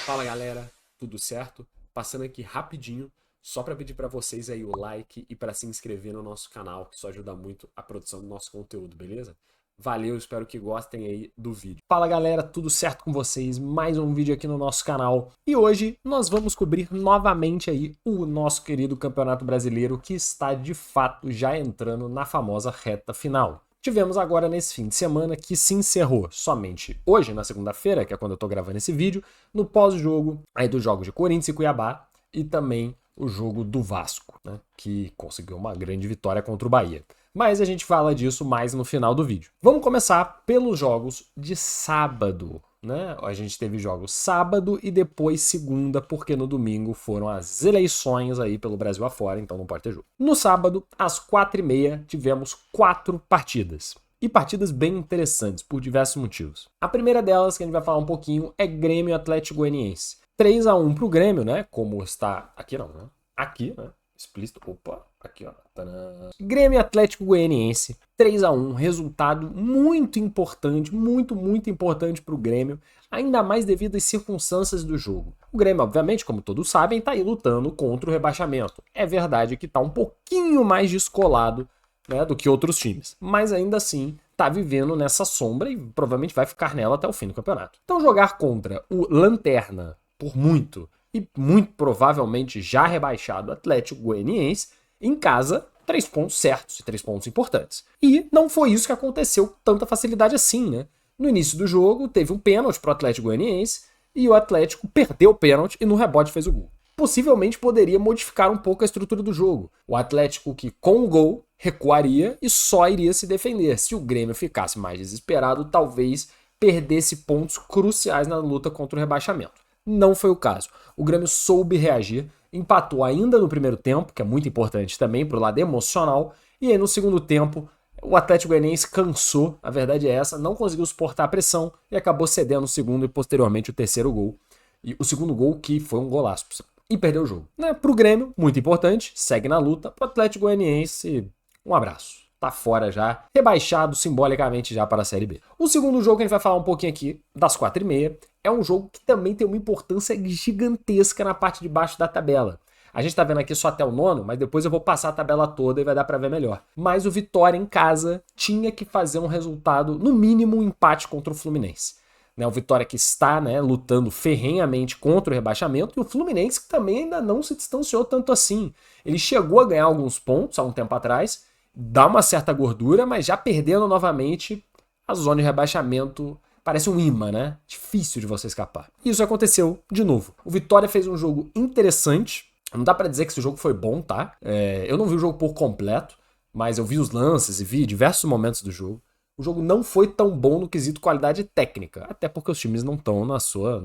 Fala galera, tudo certo? Passando aqui rapidinho, só para pedir para vocês aí o like e para se inscrever no nosso canal, que isso ajuda muito a produção do nosso conteúdo, beleza? Valeu, espero que gostem aí do vídeo. Fala galera, tudo certo com vocês? Mais um vídeo aqui no nosso canal. E hoje nós vamos cobrir novamente aí o nosso querido Campeonato Brasileiro, que está de fato já entrando na famosa reta final. Tivemos agora nesse fim de semana que se encerrou somente hoje, na segunda-feira, que é quando eu tô gravando esse vídeo, no pós-jogo aí dos jogos de Corinthians e Cuiabá e também o jogo do Vasco, né, que conseguiu uma grande vitória contra o Bahia. Mas a gente fala disso mais no final do vídeo. Vamos começar pelos jogos de sábado, né? A gente teve jogos sábado e depois segunda, porque no domingo foram as eleições aí pelo Brasil afora, então não pode ter jogo. No sábado, às 4h30, tivemos 4 partidas. E partidas bem interessantes, por diversos motivos. A primeira delas, que a gente vai falar um pouquinho, é Grêmio Atlético Goianiense. 3-1 pro Grêmio, né? Como está aqui não, né? Aqui, né? Explícito. Opa, aqui ó. Tadã. Grêmio Atlético Goianiense, 3-1, resultado muito importante, muito importante pro Grêmio, ainda mais devido às circunstâncias do jogo. O Grêmio, obviamente, como todos sabem, tá aí lutando contra o rebaixamento. É verdade que tá um pouquinho mais descolado, né, do que outros times, mas ainda assim tá vivendo nessa sombra e provavelmente vai ficar nela até o fim do campeonato. Então jogar contra o Lanterna por muito e muito provavelmente já rebaixado Atlético Goianiense em casa, 3 pontos certos e 3 pontos importantes. E não foi isso que aconteceu com tanta facilidade assim, né? No início do jogo teve um pênalti pro Atlético Goianiense e o Atlético perdeu o pênalti e no rebote fez o gol. Possivelmente poderia modificar um pouco a estrutura do jogo. O Atlético que com o gol recuaria e só iria se defender. Se o Grêmio ficasse mais desesperado, talvez perdesse pontos cruciais na luta contra o rebaixamento. Não foi o caso. O Grêmio soube reagir, empatou ainda no primeiro tempo, que é muito importante também para o lado emocional, e aí no segundo tempo o Atlético Goianiense cansou, a verdade é essa, não conseguiu suportar a pressão e acabou cedendo o segundo e posteriormente o terceiro gol. E o segundo gol que foi um golaço. E perdeu o jogo. Né? Pro Grêmio, muito importante, segue na luta. Pro Atlético Goianiense, um abraço. Tá fora já, rebaixado simbolicamente já para a Série B. O segundo jogo que a gente vai falar um pouquinho aqui, das 4h30, é um jogo que também tem uma importância gigantesca na parte de baixo da tabela. A gente tá vendo aqui só até o nono, mas depois eu vou passar a tabela toda e vai dar para ver melhor. Mas o Vitória em casa tinha que fazer um resultado, no mínimo um empate contra o Fluminense. O Vitória que está, né, lutando ferrenhamente contra o rebaixamento, e o Fluminense que também ainda não se distanciou tanto assim. Ele chegou a ganhar alguns pontos há um tempo atrás, dá uma certa gordura, mas já perdendo novamente, a zona de rebaixamento parece um imã, né? Difícil de você escapar. E isso aconteceu de novo. O Vitória fez um jogo interessante, não dá pra dizer que esse jogo foi bom, tá? Eu não vi o jogo por completo, mas eu vi os lances e vi diversos momentos do jogo. O jogo não foi tão bom no quesito qualidade técnica, até porque os times não estão no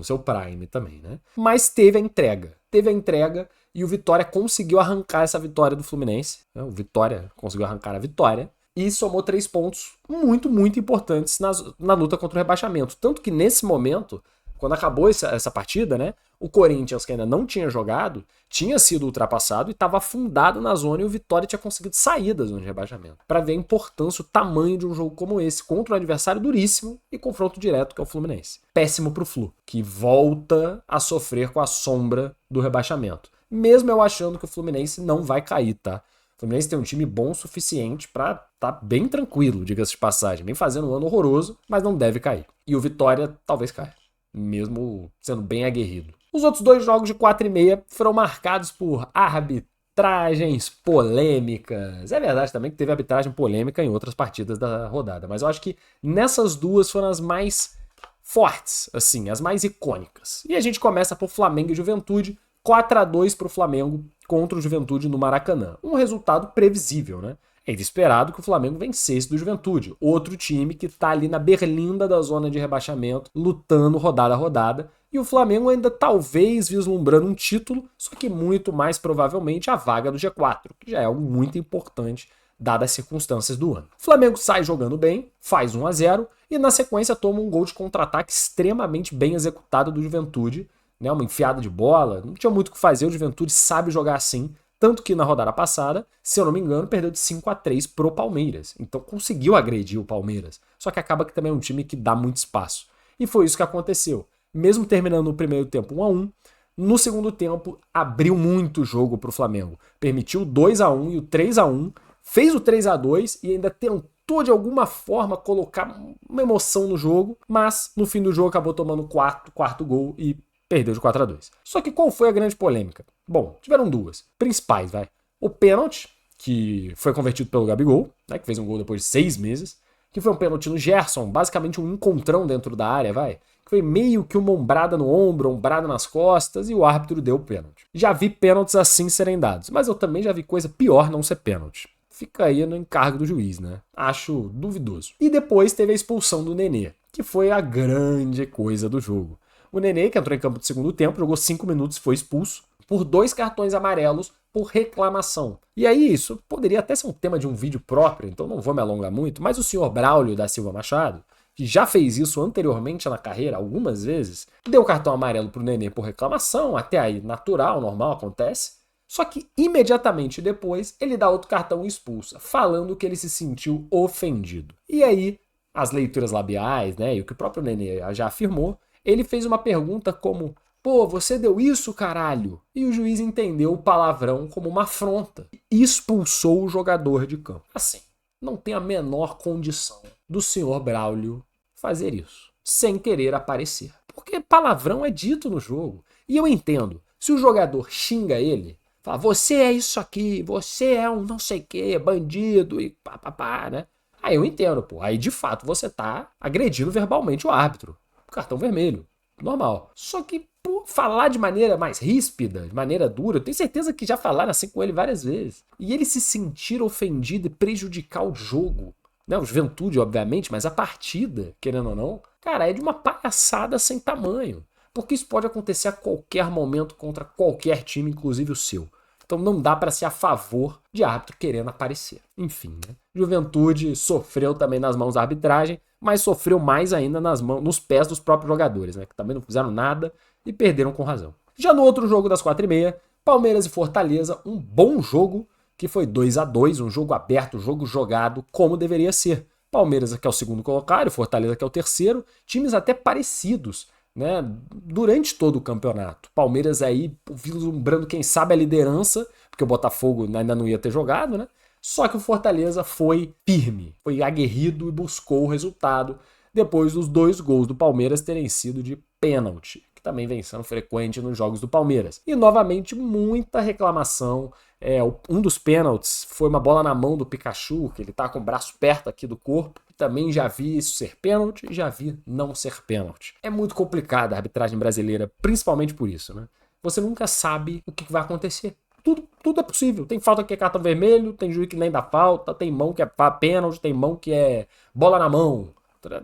seu prime também, né? Mas teve a entrega e o Vitória conseguiu arrancar essa vitória do Fluminense. Né? O Vitória conseguiu arrancar a vitória e somou 3 pontos muito importantes na luta contra o rebaixamento. Tanto que nesse momento, quando acabou essa partida, né? O Corinthians, que ainda não tinha jogado, tinha sido ultrapassado e estava afundado na zona e o Vitória tinha conseguido sair da zona de rebaixamento. Para ver a importância, o tamanho de um jogo como esse, contra um adversário duríssimo e confronto direto, que é o Fluminense. Péssimo pro Flu, que volta a sofrer com a sombra do rebaixamento. Mesmo eu achando que o Fluminense não vai cair, tá? O Fluminense tem um time bom o suficiente para tá bem tranquilo, diga-se de passagem. Vem fazendo um ano horroroso, mas não deve cair. E o Vitória talvez caia, mesmo sendo bem aguerrido. Os outros 2 jogos de 4h30 foram marcados por arbitragens polêmicas. É verdade também que teve arbitragem polêmica em outras partidas da rodada, mas eu acho que nessas duas foram as mais fortes, assim, as mais icônicas. E a gente começa por Flamengo e Juventude, 4-2 para o Flamengo contra o Juventude no Maracanã. Um resultado previsível, né? Era esperado que o Flamengo vencesse do Juventude, outro time que está ali na berlinda da zona de rebaixamento, lutando rodada a rodada, e o Flamengo ainda talvez vislumbrando um título, só que muito mais provavelmente a vaga do G4, que já é algo muito importante dadas as circunstâncias do ano. O Flamengo sai jogando bem, faz 1-0 e na sequência toma um gol de contra-ataque extremamente bem executado do Juventude, né, uma enfiada de bola, não tinha muito o que fazer, o Juventude sabe jogar assim, tanto que na rodada passada, se eu não me engano, perdeu de 5-3 pro Palmeiras. Então conseguiu agredir o Palmeiras. Só que acaba que também é um time que dá muito espaço. E foi isso que aconteceu. mesmo terminando o primeiro tempo 1-1, no segundo tempo abriu muito o jogo para o Flamengo. Permitiu o 2-1 e o 3-1, fez o 3-2 e ainda tentou de alguma forma colocar uma emoção no jogo, mas no fim do jogo acabou tomando o quarto gol e perdeu de 4-2. Só que qual foi a grande polêmica? Bom, tiveram duas principais, vai. O pênalti, que foi convertido pelo Gabigol, né, que fez um gol depois de 6 meses, que foi um pênalti no Gerson, basicamente um encontrão dentro da área, vai. Que foi meio que uma ombrada no ombro, ombrada nas costas, e o árbitro deu o pênalti. Já vi pênaltis assim serem dados, mas eu também já vi coisa pior não ser pênalti. Fica aí no encargo do juiz, né? Acho duvidoso. E depois teve a expulsão do Nenê, que foi a grande coisa do jogo. O Nenê, que entrou em campo de segundo tempo, jogou 5 minutos e foi expulso por 2 cartões amarelos por reclamação. E aí, isso poderia até ser um tema de um vídeo próprio, então não vou me alongar muito, mas o senhor Braulio da Silva Machado, que já fez isso anteriormente na carreira, algumas vezes, deu cartão amarelo pro Nenê por reclamação, até aí natural, normal, acontece. Só que imediatamente depois ele dá outro cartão e expulsa, falando que ele se sentiu ofendido. E aí, as leituras labiais, né, e o que o próprio Nenê já afirmou, ele fez uma pergunta como: pô, você deu isso, caralho? E o juiz entendeu o palavrão como uma afronta e expulsou o jogador de campo. Assim, não tem a menor condição do senhor Braulio fazer isso, sem querer aparecer. Porque palavrão é dito no jogo. E eu entendo, se o jogador xinga ele, fala, você é isso aqui, você é um não sei o que, bandido e pá, né? Aí eu entendo, pô. Aí de fato você tá agredindo verbalmente o árbitro. Cartão vermelho. Normal. Só que, por falar de maneira mais ríspida, de maneira dura, eu tenho certeza que já falaram assim com ele várias vezes. E ele se sentir ofendido e prejudicar o jogo, né? O Juventude, obviamente, mas a partida, querendo ou não, cara, é de uma palhaçada sem tamanho. Porque isso pode acontecer a qualquer momento contra qualquer time, inclusive o seu. Então não dá para ser a favor de árbitro querendo aparecer. Enfim, né? Juventude sofreu também nas mãos da arbitragem, mas sofreu mais ainda nos pés dos próprios jogadores, né? Que também não fizeram nada e perderam com razão. Já no outro jogo das 4h30, Palmeiras e Fortaleza, um bom jogo que foi 2-2, um jogo aberto, um jogo jogado como deveria ser. Palmeiras que é o segundo colocado, Fortaleza que é o terceiro, times até parecidos, né, durante todo o campeonato. Palmeiras aí vislumbrando, quem sabe, a liderança, porque o Botafogo ainda não ia ter jogado, né? Só que o Fortaleza foi firme, foi aguerrido e buscou o resultado depois dos 2 gols do Palmeiras terem sido de pênalti, que também vem sendo frequente nos jogos do Palmeiras. E novamente muita reclamação. Um dos pênaltis foi uma bola na mão do Pikachu, que ele tá com o braço perto aqui do corpo. Também já vi isso ser pênalti e já vi não ser pênalti. É muito complicada a arbitragem brasileira, principalmente por isso, né? Você nunca sabe o que vai acontecer. Tudo é possível. Tem falta que é cartão vermelho, tem juiz que nem dá falta, tem mão que é pênalti, tem mão que é bola na mão.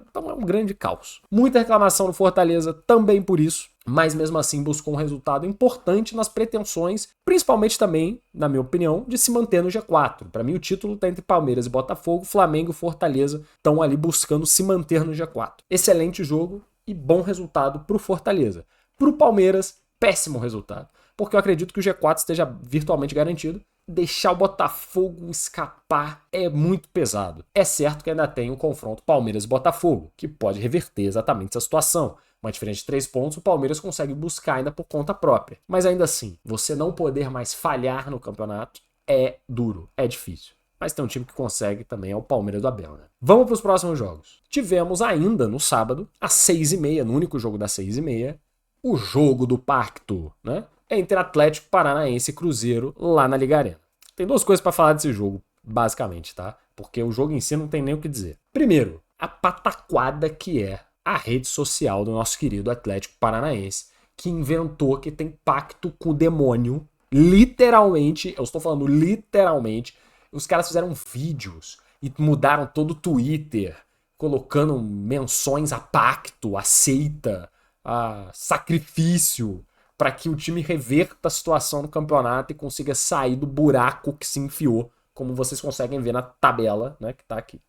Então é um grande caos. Muita reclamação no Fortaleza também por isso, mas mesmo assim buscou um resultado importante nas pretensões, principalmente também, na minha opinião, de se manter no G4. Para mim o título está entre Palmeiras e Botafogo, Flamengo e Fortaleza estão ali buscando se manter no G4. Excelente jogo e bom resultado para o Fortaleza. Para o Palmeiras, péssimo resultado, porque eu acredito que o G4 esteja virtualmente garantido. Deixar o Botafogo escapar é muito pesado. É certo que ainda tem o confronto Palmeiras e Botafogo, que pode reverter exatamente essa situação. Uma diferença de 3 pontos, o Palmeiras consegue buscar ainda por conta própria. Mas ainda assim, você não poder mais falhar no campeonato é duro, é difícil. Mas tem um time que consegue também, é o Palmeiras do Abel, né? Vamos para os próximos jogos. Tivemos ainda no sábado, às 6h30, no único jogo das 6h30, o jogo do pacto, né? Entre Atlético Paranaense e Cruzeiro lá na Liga Arena. Tem 2 coisas para falar desse jogo, basicamente, tá? Porque o jogo em si não tem nem o que dizer. Primeiro, a pataquada que é a rede social do nosso querido Atlético Paranaense, que inventou que tem pacto com o demônio. Literalmente, eu estou falando literalmente, os caras fizeram vídeos e mudaram todo o Twitter, colocando menções a pacto, a seita, a sacrifício, para que o time reverta a situação no campeonato e consiga sair do buraco que se enfiou, como vocês conseguem ver na tabela, né, que tá aqui.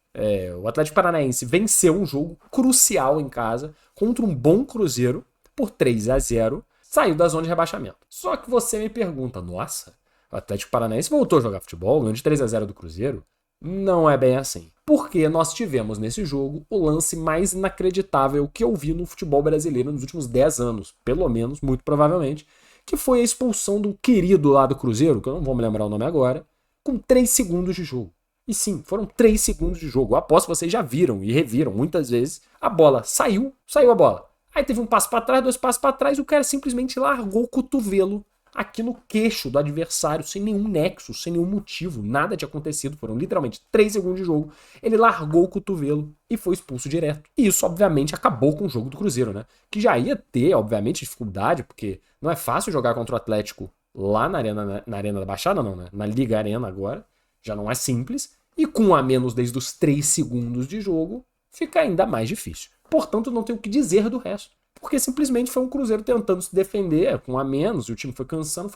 O Atlético Paranaense venceu um jogo crucial em casa contra um bom Cruzeiro por 3-0, saiu da zona de rebaixamento. Só que você me pergunta, nossa, o Atlético Paranaense voltou a jogar futebol, ganhou de 3-0 do Cruzeiro? Não é bem assim. Porque nós tivemos nesse jogo o lance mais inacreditável que eu vi no futebol brasileiro nos últimos 10 anos, pelo menos, muito provavelmente, que foi a expulsão do querido lá do Cruzeiro, que eu não vou me lembrar o nome agora, com 3 segundos de jogo. E sim, foram 3 segundos de jogo. Eu aposto que vocês já viram e reviram muitas vezes. A bola saiu a bola. Aí teve um passo para trás, 2 passos para trás, e o cara simplesmente largou o cotovelo aqui no queixo do adversário, sem nenhum nexo, sem nenhum motivo, nada tinha acontecido, foram literalmente 3 segundos de jogo, ele largou o cotovelo e foi expulso direto. E isso, obviamente, acabou com o jogo do Cruzeiro, né? Que já ia ter, obviamente, dificuldade, porque não é fácil jogar contra o Atlético lá na Arena da Baixada, não, né? Na Liga Arena agora, já não é simples, e com um a menos desde os 3 segundos de jogo, fica ainda mais difícil. Portanto, não tenho o que dizer do resto. Porque simplesmente foi um Cruzeiro tentando se defender com um a menos, e o time foi cansando,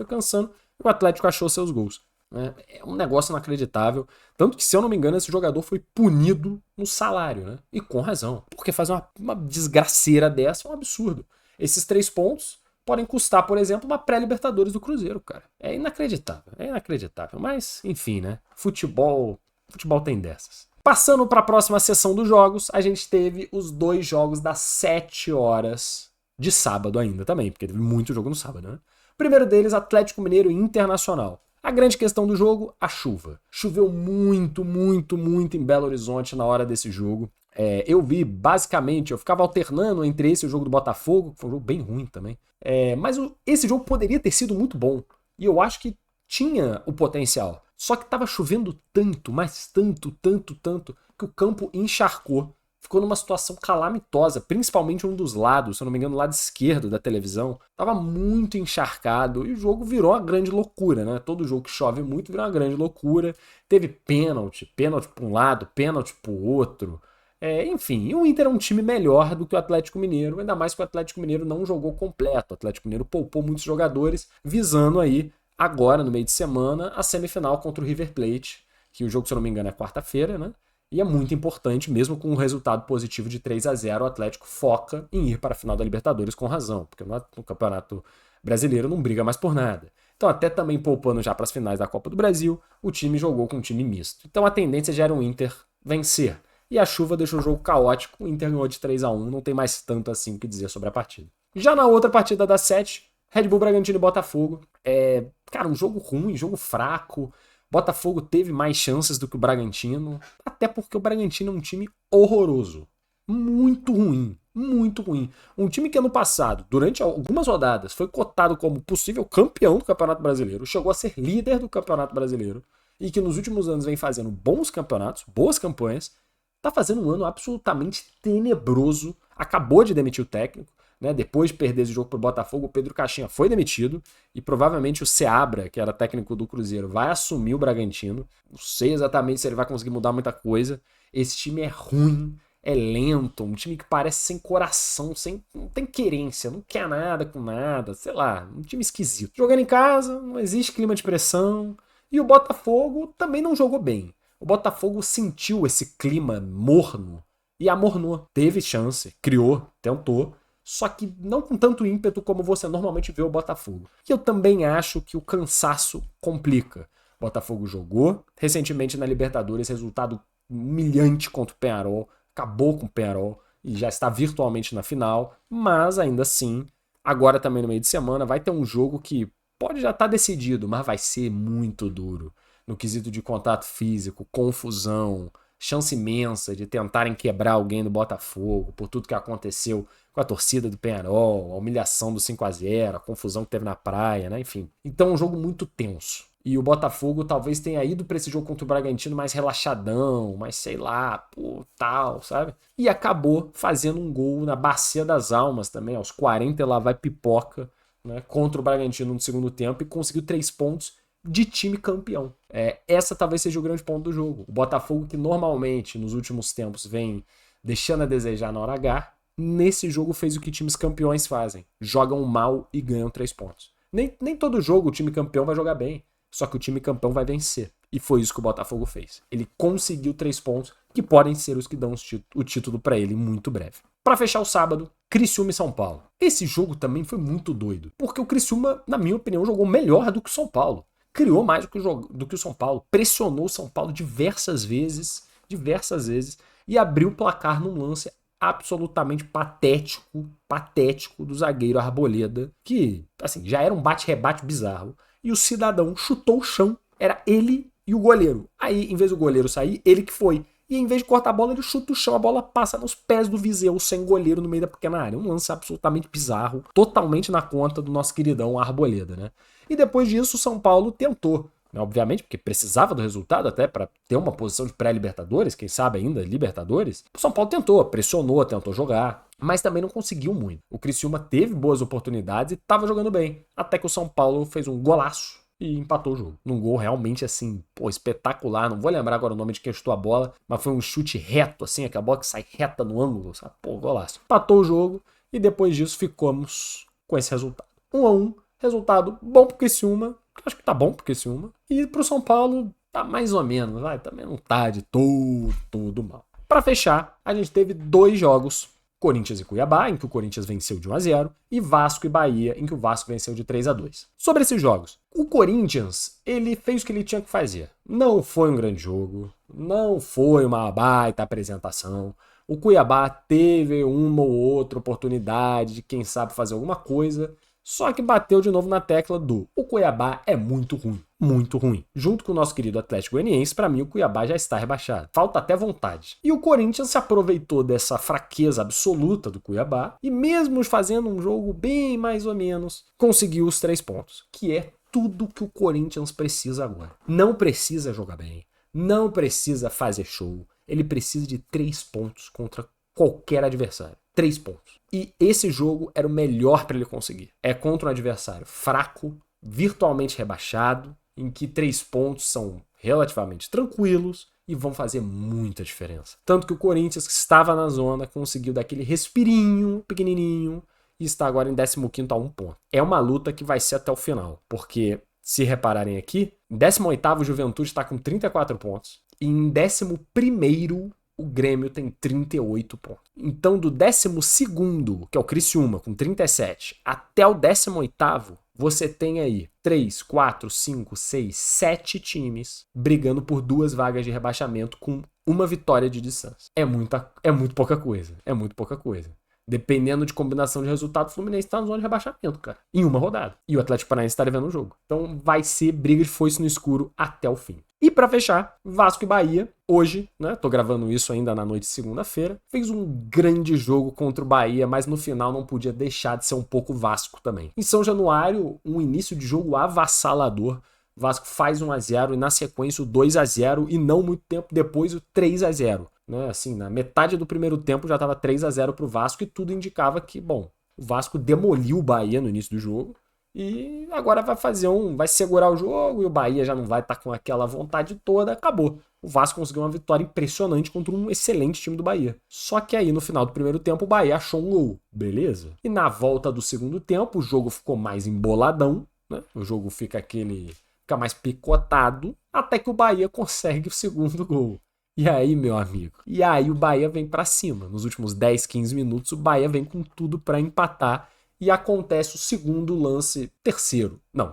e o Atlético achou seus gols. É um negócio inacreditável. Tanto que, se eu não me engano, esse jogador foi punido no salário, né? E com razão. Porque fazer uma desgraceira dessa é um absurdo. Esses 3 pontos podem custar, por exemplo, uma pré-Libertadores do Cruzeiro, cara. É inacreditável. Mas, enfim, né? Futebol tem dessas. Passando para a próxima sessão dos jogos, a gente teve os 2 jogos das 7 horas de sábado ainda também, porque teve muito jogo no sábado, né? O primeiro deles, Atlético Mineiro e Internacional. A grande questão do jogo, a chuva. Choveu muito em Belo Horizonte na hora desse jogo. Eu vi, basicamente, eu ficava alternando entre esse e o jogo do Botafogo, que foi um jogo bem ruim também. Mas esse jogo poderia ter sido muito bom. E eu acho que tinha o potencial. Só que tava chovendo tanto, mas tanto, que o campo encharcou. Ficou numa situação calamitosa, principalmente um dos lados, se eu não me engano, o lado esquerdo da televisão. Tava muito encharcado e o jogo virou uma grande loucura, né? Todo jogo que chove muito virou uma grande loucura. Teve pênalti para um lado, pênalti pro outro. Enfim, o Inter é um time melhor do que o Atlético Mineiro, ainda mais que o Atlético Mineiro não jogou completo. O Atlético Mineiro poupou muitos jogadores, visando aí agora, no meio de semana, a semifinal contra o River Plate, que o jogo, se eu não me engano, é quarta-feira, né? E é muito importante, mesmo com um resultado positivo de 3-0, o Atlético foca em ir para a final da Libertadores com razão, porque no Campeonato Brasileiro não briga mais por nada. Então, até também poupando já para as finais da Copa do Brasil, o time jogou com um time misto. Então, a tendência já era o Inter vencer. E a chuva deixou o jogo caótico, o Inter ganhou de 3-1, não tem mais tanto assim o que dizer sobre a partida. Já na outra partida das 7, Red Bull Bragantino e Botafogo. Cara, um jogo ruim, jogo fraco. Botafogo teve mais chances do que o Bragantino. Até porque o Bragantino é um time horroroso. Muito ruim. Um time que ano passado, durante algumas rodadas, foi cotado como possível campeão do Campeonato Brasileiro. Chegou a ser líder do Campeonato Brasileiro. E que nos últimos anos vem fazendo bons campeonatos, boas campanhas. Tá fazendo um ano absolutamente tenebroso. Acabou de demitir o técnico. Né, depois de perder esse jogo pro Botafogo, o Pedro Caixinha foi demitido e provavelmente o Seabra, que era técnico do Cruzeiro, vai assumir o Bragantino. Não sei exatamente se ele vai conseguir mudar muita coisa. Esse time é ruim, é lento, um time que parece sem coração, não tem querência, não quer nada com nada, sei lá, um time esquisito. Jogando em casa, não existe clima de pressão. E o Botafogo também não jogou bem. O Botafogo sentiu esse clima morno e amornou. Teve chance, criou, tentou. Só que não com tanto ímpeto como você normalmente vê o Botafogo. E eu também acho que o cansaço complica. O Botafogo jogou recentemente na Libertadores, resultado humilhante contra o Peñarol, acabou com o Peñarol e já está virtualmente na final, mas ainda assim, agora também no meio de semana, vai ter um jogo que pode já estar decidido, mas vai ser muito duro. No quesito de contato físico, confusão, chance imensa de tentarem quebrar alguém do Botafogo por tudo que aconteceu com a torcida do Peñarol, a humilhação do 5-0, a confusão que teve na praia, né? Enfim. Então é um jogo muito tenso. E o Botafogo talvez tenha ido para esse jogo contra o Bragantino mais relaxadão, mais sei lá, tal, sabe? E acabou fazendo um gol na Bacia das Almas também, aos 40 lá vai pipoca, né? Contra o Bragantino no segundo tempo e conseguiu 3 pontos de time campeão. Essa talvez seja o grande ponto do jogo. O Botafogo, que normalmente nos últimos tempos vem deixando a desejar na hora H, nesse jogo fez o que times campeões fazem. Jogam mal e ganham 3 pontos. Nem todo jogo o time campeão vai jogar bem, só que o time campeão vai vencer. E foi isso que o Botafogo fez. Ele conseguiu 3 pontos que podem ser os que dão o título para ele muito breve. Para fechar o sábado, Criciúma e São Paulo. Esse jogo também foi muito doido, porque o Criciúma, na minha opinião, jogou melhor do que o São Paulo. Criou mais do que o São Paulo, pressionou o São Paulo diversas vezes diversas vezes e abriu o placar num lance absolutamente patético do zagueiro Arboleda, que, assim, já era um bate-rebate bizarro. E o cidadão chutou o chão, era ele e o goleiro. Aí, em vez do goleiro sair, ele que foi. E em vez de cortar a bola, ele chuta o chão, a bola passa nos pés do Viseu, sem goleiro no meio da pequena área. Um lance absolutamente bizarro, totalmente na conta do nosso queridão Arboleda, né? E depois disso, o São Paulo tentou, né, obviamente, porque precisava do resultado até para ter uma posição de pré-Libertadores, quem sabe ainda Libertadores. O São Paulo tentou, pressionou, tentou jogar, mas também não conseguiu muito. O Criciúma teve boas oportunidades e estava jogando bem, até que o São Paulo fez um golaço e empatou o jogo. Num gol realmente assim, pô, espetacular. Não vou lembrar agora o nome de quem chutou a bola, mas foi um chute reto, assim, aquela bola que sai reta no ângulo, sabe? Pô, golaço. Empatou o jogo e depois disso ficamos com esse resultado. 1-1, resultado bom pro Criciúma, acho que tá bom pro Criciúma, e pro São Paulo tá mais ou menos, vai, também não tá de todo mal. Para fechar, a gente teve 2 jogos, Corinthians e Cuiabá, em que o Corinthians venceu de 1-0, e Vasco e Bahia, em que o Vasco venceu de 3-2. Sobre esses jogos, o Corinthians, ele fez o que ele tinha que fazer. Não foi um grande jogo, não foi uma baita apresentação. O Cuiabá teve uma ou outra oportunidade de, quem sabe, fazer alguma coisa, só que bateu de novo na tecla do o Cuiabá é muito ruim. Muito ruim. Junto com o nosso querido Atlético Goianiense, para mim o Cuiabá já está rebaixado. Falta até vontade. E o Corinthians se aproveitou dessa fraqueza absoluta do Cuiabá e mesmo fazendo um jogo bem mais ou menos, conseguiu os 3 pontos, que é tudo que o Corinthians precisa agora. Não precisa jogar bem, não precisa fazer show, ele precisa de 3 pontos contra qualquer adversário. 3 pontos. E esse jogo era o melhor para ele conseguir. É contra um adversário fraco, virtualmente rebaixado, em que 3 pontos são relativamente tranquilos e vão fazer muita diferença. Tanto que o Corinthians, que estava na zona, conseguiu dar aquele respirinho pequenininho e está agora em 15º a 1 ponto. É uma luta que vai ser até o final, porque, se repararem aqui, em 18º o Juventude está com 34 pontos e em 11º o Grêmio tem 38 pontos. Então, do 12º, que é o Criciúma, com 37, até o 18º, você tem aí 3, 4, 5, 6, 7 times brigando por 2 vagas de rebaixamento com uma vitória de distância. É muito pouca coisa. É muito pouca coisa. Dependendo de combinação de resultado, o Fluminense está na zona de rebaixamento, cara. Em uma rodada. E o Atlético Paranaense está devendo o jogo. Então vai ser briga de foice no escuro até o fim. E para fechar, Vasco e Bahia, hoje, né? Tô gravando isso ainda na noite de segunda-feira. Fez um grande jogo contra o Bahia, mas no final não podia deixar de ser um pouco Vasco também. Em São Januário, um início de jogo avassalador. Vasco faz 1-0 e na sequência o 2-0 e não muito tempo depois o 3-0. Né? Assim, na metade do primeiro tempo já estava 3-0 pro Vasco e tudo indicava que, bom, o Vasco demoliu o Bahia no início do jogo e agora vai segurar o jogo e o Bahia já não vai estar com aquela vontade toda, acabou. O Vasco conseguiu uma vitória impressionante contra um excelente time do Bahia. Só que aí no final do primeiro tempo o Bahia achou um gol, beleza? E na volta do segundo tempo o jogo ficou mais emboladão, né? O jogo fica mais picotado, até que o Bahia consegue o segundo gol. E aí, meu amigo? E aí o Bahia vem pra cima. Nos últimos 10, 15 minutos, o Bahia vem com tudo pra empatar. E acontece o segundo lance,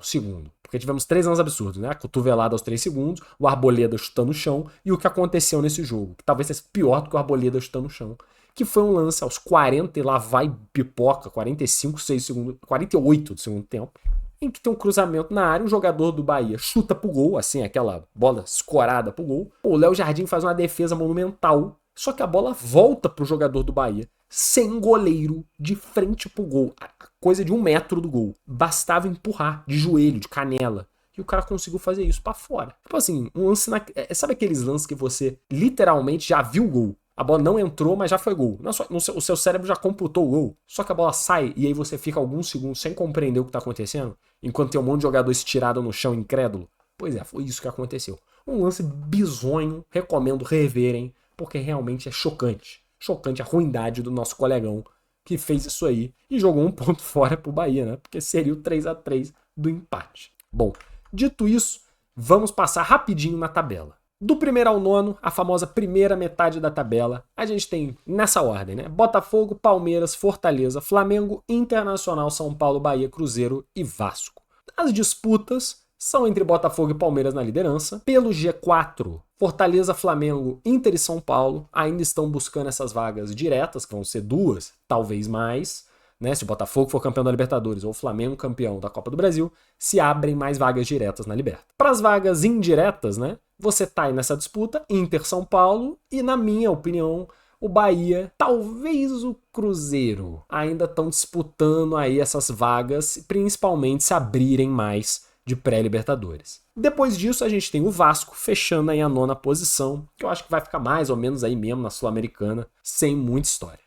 segundo. Porque tivemos 3 lances absurdos, né? A cotovelada aos 3 segundos, o Arboleda chutando o chão e o que aconteceu nesse jogo. Que talvez seja pior do que o Arboleda chutando o chão. Que foi um lance aos 40 e lá vai pipoca, 45, 6 segundos, 48 do segundo tempo. Em que tem um cruzamento na área, um jogador do Bahia chuta pro gol, assim, aquela bola escorada pro gol. O Léo Jardim faz uma defesa monumental, só que a bola volta pro jogador do Bahia, sem goleiro, de frente pro gol. Coisa de 1 metro do gol. Bastava empurrar, de joelho, de canela. E o cara conseguiu fazer isso pra fora. Tipo assim, um lance sabe aqueles lances que você literalmente já viu o gol? A bola não entrou, mas já foi gol. O seu cérebro já computou o gol. Só que a bola sai e aí você fica alguns segundos sem compreender o que está acontecendo, enquanto tem um monte de jogador estirado no chão, incrédulo. Pois é, foi isso que aconteceu. Um lance bizonho, recomendo reverem, porque realmente é chocante. Chocante a ruindade do nosso colegão que fez isso aí e jogou 1 ponto fora pro Bahia, né? Porque seria o 3-3 do empate. Bom, dito isso, vamos passar rapidinho na tabela. Do 1º ao 9º, a famosa primeira metade da tabela, a gente tem nessa ordem, né? Botafogo, Palmeiras, Fortaleza, Flamengo, Internacional, São Paulo, Bahia, Cruzeiro e Vasco. As disputas são entre Botafogo e Palmeiras na liderança. Pelo G4, Fortaleza, Flamengo, Inter e São Paulo ainda estão buscando essas vagas diretas, que vão ser 2, talvez mais. Né? Se o Botafogo for campeão da Libertadores ou o Flamengo campeão da Copa do Brasil, se abrem mais vagas diretas na Liberta. Para as vagas indiretas, né? Você tá aí nessa disputa, Inter, São Paulo e, na minha opinião, o Bahia, talvez o Cruzeiro, ainda estão disputando aí essas vagas, principalmente se abrirem mais de pré-Libertadores. Depois disso, a gente tem o Vasco fechando aí a 9ª posição, que eu acho que vai ficar mais ou menos aí mesmo na Sul-Americana, sem muita história.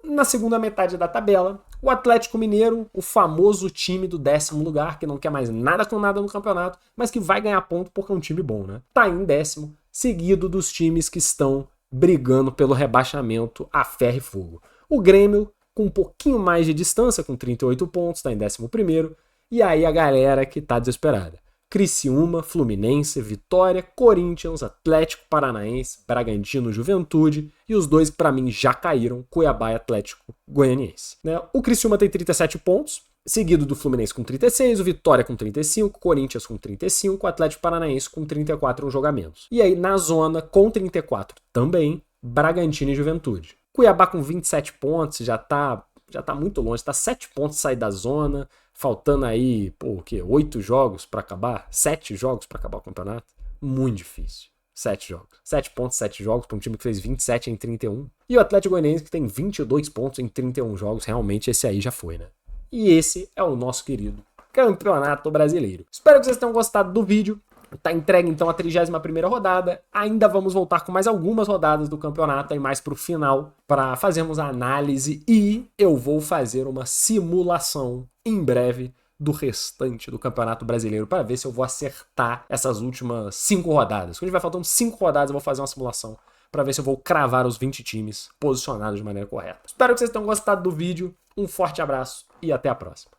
Na segunda metade da tabela, o Atlético Mineiro, o famoso time do 10º lugar, que não quer mais nada com nada no campeonato, mas que vai ganhar ponto porque é um time bom, né? Tá em 10º, seguido dos times que estão brigando pelo rebaixamento a ferro e fogo. O Grêmio, com um pouquinho mais de distância, com 38 pontos, tá em 11º, e aí a galera que tá desesperada. Criciúma, Fluminense, Vitória, Corinthians, Atlético Paranaense, Bragantino, Juventude e os 2 que para mim já caíram, Cuiabá e Atlético Goianiense. Né? O Criciúma tem 37 pontos, seguido do Fluminense com 36, o Vitória com 35, Corinthians com 35, o Atlético Paranaense com 34, um jogo a menos. E aí na zona com 34 também, Bragantino e Juventude. Cuiabá com 27 pontos, já tá muito longe, tá 7 pontos de sair da zona, faltando aí, 8 jogos para acabar? 7 jogos para acabar o campeonato? Muito difícil. 7 jogos. 7 pontos, 7 jogos para um time que fez 27 em 31. E o Atlético Goianiense que tem 22 pontos em 31 jogos, realmente esse aí já foi, né? E esse é o nosso querido Campeonato Brasileiro. Espero que vocês tenham gostado do vídeo. Tá entregue então a 31ª rodada. Ainda vamos voltar com mais algumas rodadas do campeonato e mais pro final para fazermos a análise e eu vou fazer uma simulação em breve do restante do Campeonato Brasileiro para ver se eu vou acertar essas últimas 5 rodadas. Quando tiver faltando 5 rodadas, eu vou fazer uma simulação para ver se eu vou cravar os 20 times posicionados de maneira correta. Espero que vocês tenham gostado do vídeo. Um forte abraço e até a próxima.